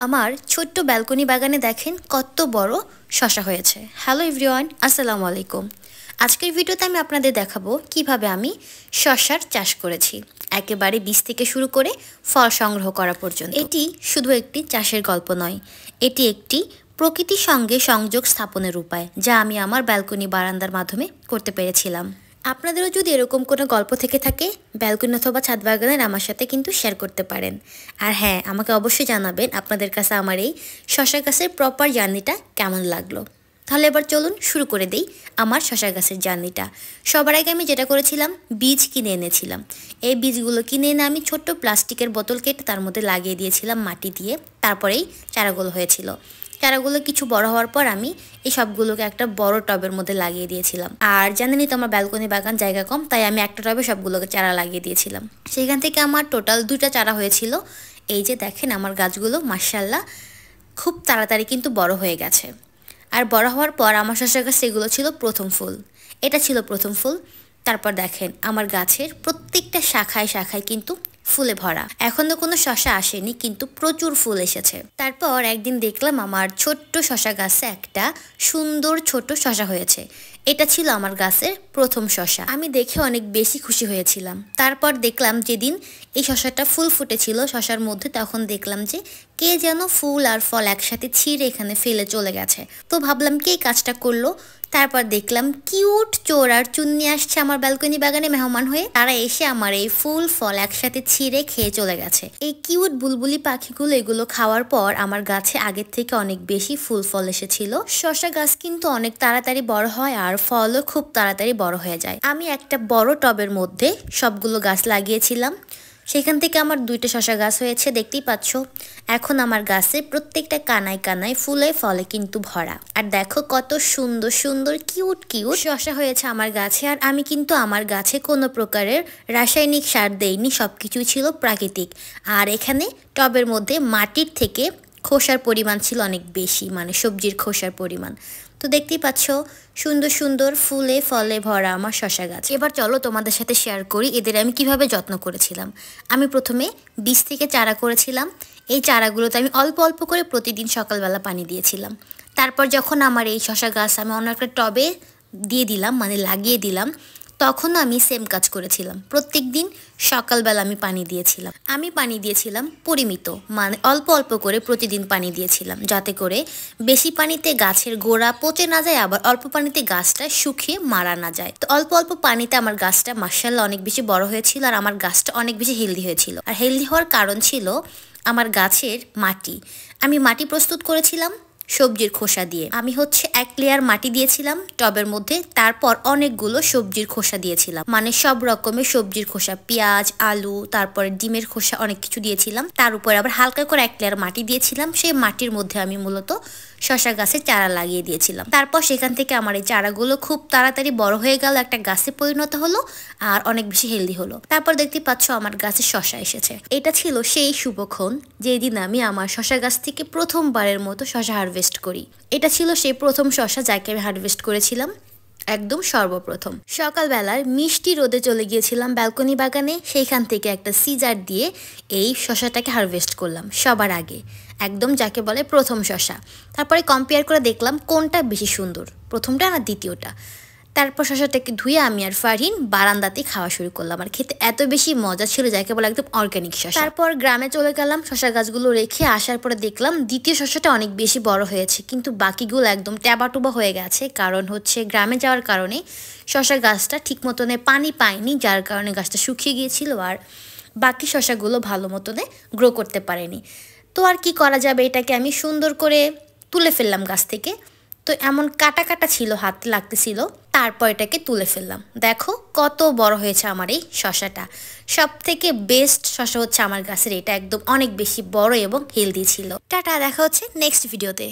আমার ছোট্ট ব্যালকনি বাগানে দেখেন কত বড় শশা হয়েছে। হ্যালো এভরিওয়ান, আসসালামু আলাইকুম। আজকের ভিডিওতে আমি আপনাদের দেখাবো কিভাবে আমি শশার চাষ করেছি, একেবারে বীজ থেকে শুরু করে ফল সংগ্রহ করা পর্যন্ত। এটি শুধু একটি চাষের গল্প নয়, এটি একটি প্রকৃতির সঙ্গে সংযোগ স্থাপনের উপায়, যা আমি আমার ব্যালকনি বারান্দার মাধ্যমে করতে পেরেছিলাম। আপনাদেরও যদি এরকম কোনো গল্প থেকে থাকে, ব্যালকনি অথবা ছাদ বাগানের আমার সাথে কিন্তু শেয়ার করতে পারেন। আর হ্যাঁ, আমাকে অবশ্যই জানাবেন আপনাদের কাছে আমার এই শশা গাছের প্রপার জার্নিটা কেমন লাগলো। তাহলে এবার চলুন শুরু করে দেই আমার শশা গাছের জার্নিটা। সবার আগে আমি যেটা করেছিলাম, বীজ কিনে এনেছিলাম। এই বীজগুলো কিনে এনে আমি ছোট্ট প্লাস্টিকের বোতল কেটে তার মধ্যে লাগিয়ে দিয়েছিলাম মাটি দিয়ে, তারপরেই চারাগুলো হয়েছিল। চারাগুলো কিছু বড় হওয়ার পর আমি এই সবগুলোকে একটা বড় টবের মধ্যে লাগিয়ে দিয়েছিলাম। আর জানেনই তো আমার ব্যালকনি বাগান জায়গা কম, তাই আমি একটা টবে সবগুলোকে চারা লাগিয়ে দিয়েছিলাম। সেখান থেকে আমার টোটাল 2টা চারা হয়েছিল। এই যে দেখেন আমার গাছগুলো মাশাআল্লাহ খুব তাড়াতাড়ি কিন্তু বড় হয়ে গেছে। আর বড় হওয়ার পর আমার শসা গাছ এগুলো ছিল প্রথম ফুল, এটা ছিল প্রথম ফুল। তারপর দেখেন আমার গাছের প্রত্যেকটা শাখায় শাখায় কিন্তু ফুলে ভরা। এখনো কোনো শশা আসেনি, কিন্তু প্রচুর ফুল এসেছে। তারপর একদিন দেখলাম আমার ছোট্ট শশা গাছে একটা সুন্দর ছোট শশা হয়েছে। এটা ছিল আমার গাছের প্রথম শশা। আমি দেখে অনেক বেশি খুশি হয়েছিলাম। তারপর দেখলাম যেদিন এই শশাটা ফুল ফুটেছিল শশার মধ্যে, তখন দেখলাম যে কে যেন ফুল আর ফল একসাথে ছিঁড়ে এখানে ফেলে চলে গেছে। তো ভাবলাম কে কাজটা করলো। তারপর দেখলাম কিউট চোর আর চুন্নি আসছে আমার ব্যালকনি বাগানে মেহমান হয়ে। তারা এসে আমার এই ফুল ফল একসাথে ছিঁড়ে খেয়ে চলে গেছে। এই কিউট বুলবুলি পাখিগুলো এগুলো খাওয়ার পর আমার গাছে আগের থেকে অনেক বেশি ফুল ফল এসেছিল। শসা গাছ কিন্তু অনেক তাড়াতাড়ি বড় হয় আর ফলও খুব তাড়াতাড়ি বড় হয়ে যায়। আমি একটা বড় টবের মধ্যে সবগুলো গাছ লাগিয়েছিলাম। সেখান থেকে আমার 2টা শশা গাছ হয়েছে, দেখতেই পাচ্ছ। এখন আমার গাছে প্রত্যেকটা কানায় কানায় ফুলে ফলে কিন্তু ভরা। আর দেখো কত সুন্দর সুন্দর কিউট কিউট শশা হয়েছে আমার গাছে। আর আমি কিন্তু আমার গাছে কোনো প্রকারের রাসায়নিক সার দেইনি, সবকিছুই ছিল প্রাকৃতিক। আর এখানে টবের মধ্যে মাটির থেকে খোসার পরিমাণ ছিল অনেক বেশি, মানে সবজির খোসার পরিমাণ। তো দেখতেই পাচ্ছ সুন্দর সুন্দর ফুলে ফলে ভরা আমার শশা গাছ। এবার চলো তোমাদের সাথে শেয়ার করি এদের আমি কিভাবে যত্ন করেছিলাম। আমি প্রথমে বীজ থেকে চারা করেছিলাম। এই চারাগুলোতে আমি অল্প অল্প করে প্রতিদিন সকালবেলা পানি দিয়েছিলাম। তারপর যখন আমার এই শশা গাছ আমি অন্য একটা টবে দিয়ে দিলাম, মানে লাগিয়ে দিলাম, তখনও আমি সেম কাজ করেছিলাম। প্রত্যেক দিন সকালবেলা আমি পানি দিয়েছিলাম। আমি পানি দিয়েছিলাম পরিমিত, মানে অল্প অল্প করে প্রতিদিন পানি দিয়েছিলাম, যাতে করে বেশি পানিতে গাছের গোড়া পচে না যায়, আবার অল্প পানিতে গাছটা শুকিয়ে মারা না যায়। তো অল্প অল্প পানিতে আমার গাছটা মাশাআল্লাহ অনেক বেশি বড় হয়েছিল। আর আমার গাছটা অনেক বেশি হেলদি হয়েছিল। আর হেলদি হওয়ার কারণ ছিল আমার গাছের মাটি। আমি মাটি প্রস্তুত করেছিলাম সবজির খোসা দিয়ে। আমি 1 লেয়ার মাটি দিয়েছিলাম টবের মধ্যে, তারপর অনেকগুলো সবজির খোসা দিয়েছিলাম, মানে সব রকমের সবজির খোসা, পেঁয়াজ, আলু, তারপরে ডিমের খোসা, অনেক কিছু দিয়েছিলাম। তার উপরে আবার হালকা করে 1 লেয়ার মাটি দিয়েছিলাম। সেই মাটির মধ্যে আমি মূলত শশা গাছের চারা লাগিয়ে দিয়েছিলাম। তারপর সেখান থেকে আমার এই চারাগুলো খুব তাড়াতাড়ি বড় হয়ে গেল, একটা গাছে পরিণত হলো আর অনেক বেশি হেলদি হলো। তারপর দেখতে পাচ্ছ আমার গাছে শশা এসেছে। এটা ছিল সেই শুভক্ষণ যেদিন আমি আমার শশা গাছ থেকে প্রথমবারের মতো শশা হারভেস্ট করি। এটা ছিল সেই প্রথম শশা যাকে আমি হারভেস্ট করেছিলাম একদম সর্বপ্রথম। সকালবেলার মিষ্টি রোদে চলে গিয়েছিলাম ব্যালকনি বাগানে, সেইখান থেকে একটা সিজার দিয়ে এই শশাটাকে হারভেস্ট করলাম সবার আগে, একদম যাকে বলে প্রথম শশা। তারপরে কম্পেয়ার করে দেখলাম কোনটা বেশি সুন্দর, প্রথমটা না দ্বিতীয়টা। তারপর শশাটাকে ধুয়ে আমি আর ফারহিন বারান্দাতে খাওয়া শুরু করলাম। আর খেতে এত বেশি মজা ছিল, যাকে বলে একদম অর্গানিক শশা। তারপর গ্রামে চলে গেলাম, শশা গাছগুলো রেখে আসার পরে দেখলাম দ্বিতীয় শশাটা অনেক বেশি বড় হয়েছে, কিন্তু বাকিগুলো একদম ট্যাবাটুবা হয়ে গেছে। কারণ গ্রামে যাওয়ার কারণে শশা গাছটা ঠিক মতনে পানি পায়নি, যার কারণে গাছটা শুকিয়ে গিয়েছিল আর বাকি শশাগুলো ভালো মতনে গ্রো করতে পারেনি। তো আর কি করা যাবে, এটাকে আমি সুন্দর করে তুলে ফেললাম গাছ থেকে। তো এমন কাটা কাটা ছিল, হাতে লাগতেছিল। তারপর এটাকে তুলে ফেললাম। দেখো কত বড় হয়েছে আমার এই শশাটা। সব থেকে বেস্ট শশা আমার গাছের এটা, একদম অনেক বেশি বড় এবং হেলদি ছিল। টাটা, দেখা হচ্ছে নেক্সট ভিডিওতে।